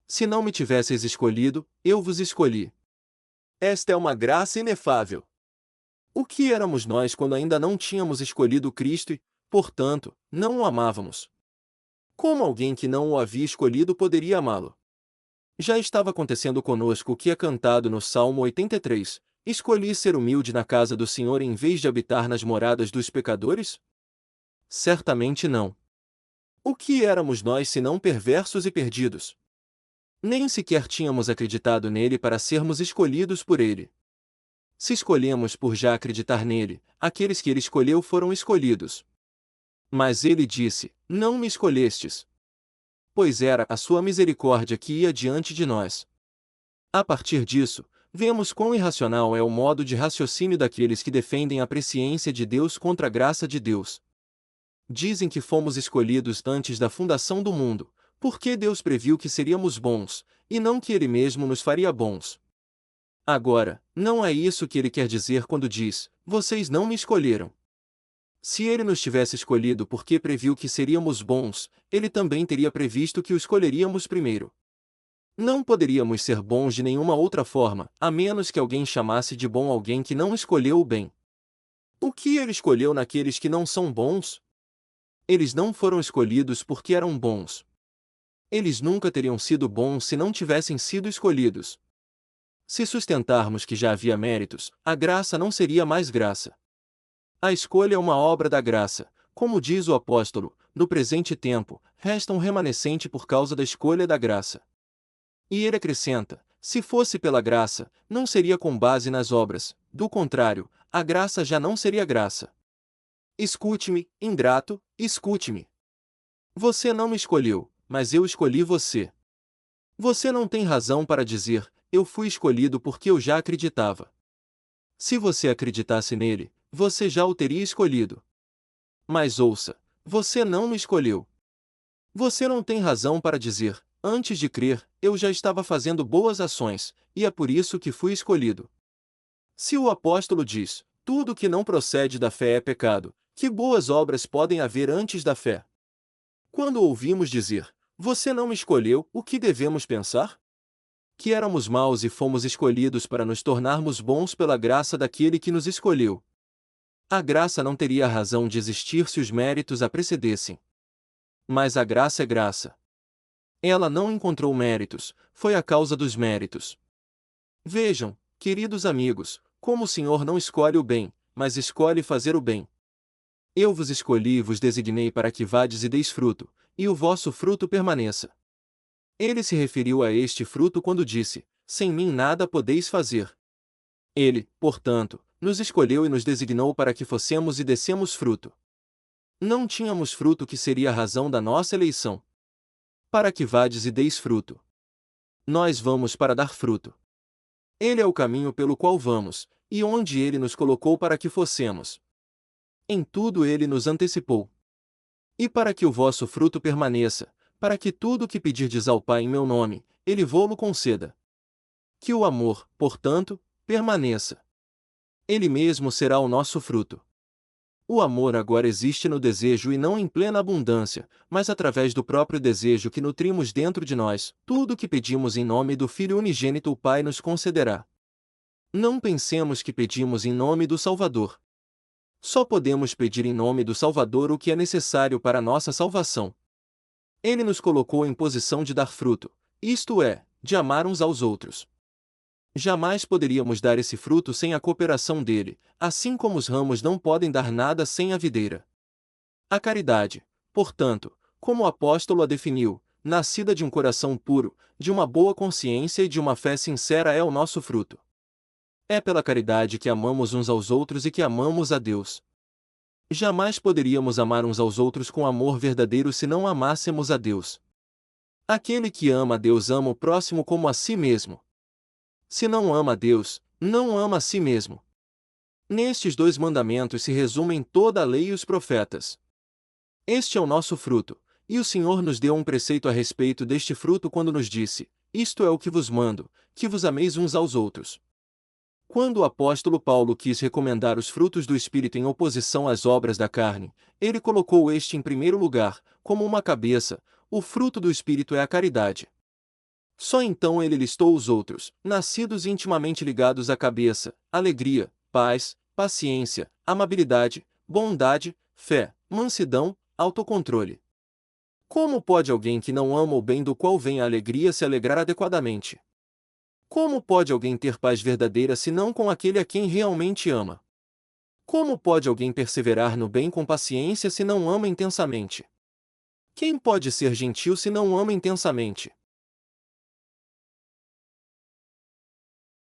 Se não me tivesseis escolhido, eu vos escolhi. Esta é uma graça inefável. O que éramos nós quando ainda não tínhamos escolhido Cristo e, portanto, não o amávamos? Como alguém que não o havia escolhido poderia amá-lo? Já estava acontecendo conosco o que é cantado no Salmo 83, escolhi ser humilde na casa do Senhor em vez de habitar nas moradas dos pecadores? Certamente não. O que éramos nós senão perversos e perdidos? Nem sequer tínhamos acreditado nele para sermos escolhidos por ele. Se escolhemos por já acreditar nele, aqueles que ele escolheu foram escolhidos. Mas ele disse: Não me escolhestes. Pois era a sua misericórdia que ia diante de nós. A partir disso, vemos quão irracional é o modo de raciocínio daqueles que defendem a presciência de Deus contra a graça de Deus. Dizem que fomos escolhidos antes da fundação do mundo, porque Deus previu que seríamos bons, e não que Ele mesmo nos faria bons. Agora, não é isso que Ele quer dizer quando diz: vocês não me escolheram. Se Ele nos tivesse escolhido porque previu que seríamos bons, Ele também teria previsto que o escolheríamos primeiro. Não poderíamos ser bons de nenhuma outra forma, a menos que alguém chamasse de bom alguém que não escolheu o bem. O que Ele escolheu naqueles que não são bons? Eles não foram escolhidos porque eram bons. Eles nunca teriam sido bons se não tivessem sido escolhidos. Se sustentarmos que já havia méritos, a graça não seria mais graça. A escolha é uma obra da graça, como diz o apóstolo, no presente tempo, resta um remanescente por causa da escolha da graça. E ele acrescenta: se fosse pela graça, não seria com base nas obras, do contrário, a graça já não seria graça. Escute-me, ingrato, escute-me. Você não me escolheu, mas eu escolhi você. Você não tem razão para dizer: eu fui escolhido porque eu já acreditava. Se você acreditasse nele, você já o teria escolhido. Mas ouça, você não me escolheu. Você não tem razão para dizer: antes de crer, eu já estava fazendo boas ações, e é por isso que fui escolhido. Se o apóstolo diz: tudo que não procede da fé é pecado, que boas obras podem haver antes da fé? Quando ouvimos dizer: você não me escolheu, o que devemos pensar? Que éramos maus e fomos escolhidos para nos tornarmos bons pela graça daquele que nos escolheu. A graça não teria razão de existir se os méritos a precedessem. Mas a graça é graça. Ela não encontrou méritos, foi a causa dos méritos. Vejam, queridos amigos, como o Senhor não escolhe o bem, mas escolhe fazer o bem. Eu vos escolhi e vos designei para que vades e deis fruto, e o vosso fruto permaneça. Ele se referiu a este fruto quando disse: sem mim nada podeis fazer. Ele, portanto, nos escolheu e nos designou para que fossemos e dessemos fruto. Não tínhamos fruto que seria a razão da nossa eleição. Para que vades e deis fruto. Nós vamos para dar fruto. Ele é o caminho pelo qual vamos, e onde ele nos colocou para que fossemos. Em tudo ele nos antecipou. E para que o vosso fruto permaneça, para que tudo o que pedirdes ao Pai em meu nome, ele vô-lo conceda. Que o amor, portanto, permaneça. Ele mesmo será o nosso fruto. O amor agora existe no desejo e não em plena abundância, mas através do próprio desejo que nutrimos dentro de nós, tudo o que pedimos em nome do Filho unigênito o Pai nos concederá. Não pensemos que pedimos em nome do Salvador. Só podemos pedir em nome do Salvador o que é necessário para a nossa salvação. Ele nos colocou em posição de dar fruto, isto é, de amar uns aos outros. Jamais poderíamos dar esse fruto sem a cooperação dele, assim como os ramos não podem dar nada sem a videira. A caridade, portanto, como o apóstolo a definiu, nascida de um coração puro, de uma boa consciência e de uma fé sincera é o nosso fruto. É pela caridade que amamos uns aos outros e que amamos a Deus. Jamais poderíamos amar uns aos outros com amor verdadeiro se não amássemos a Deus. Aquele que ama a Deus ama o próximo como a si mesmo. Se não ama a Deus, não ama a si mesmo. Nestes dois mandamentos se resumem toda a lei e os profetas. Este é o nosso fruto, e o Senhor nos deu um preceito a respeito deste fruto quando nos disse: isto é o que vos mando, que vos ameis uns aos outros. Quando o apóstolo Paulo quis recomendar os frutos do Espírito em oposição às obras da carne, ele colocou este em primeiro lugar, como uma cabeça: o fruto do Espírito é a caridade. Só então ele listou os outros, nascidos e intimamente ligados à cabeça: alegria, paz, paciência, amabilidade, bondade, fé, mansidão, autocontrole. Como pode alguém que não ama o bem do qual vem a alegria se alegrar adequadamente? Como pode alguém ter paz verdadeira senão com aquele a quem realmente ama? Como pode alguém perseverar no bem com paciência se não ama intensamente? Quem pode ser gentil se não ama intensamente?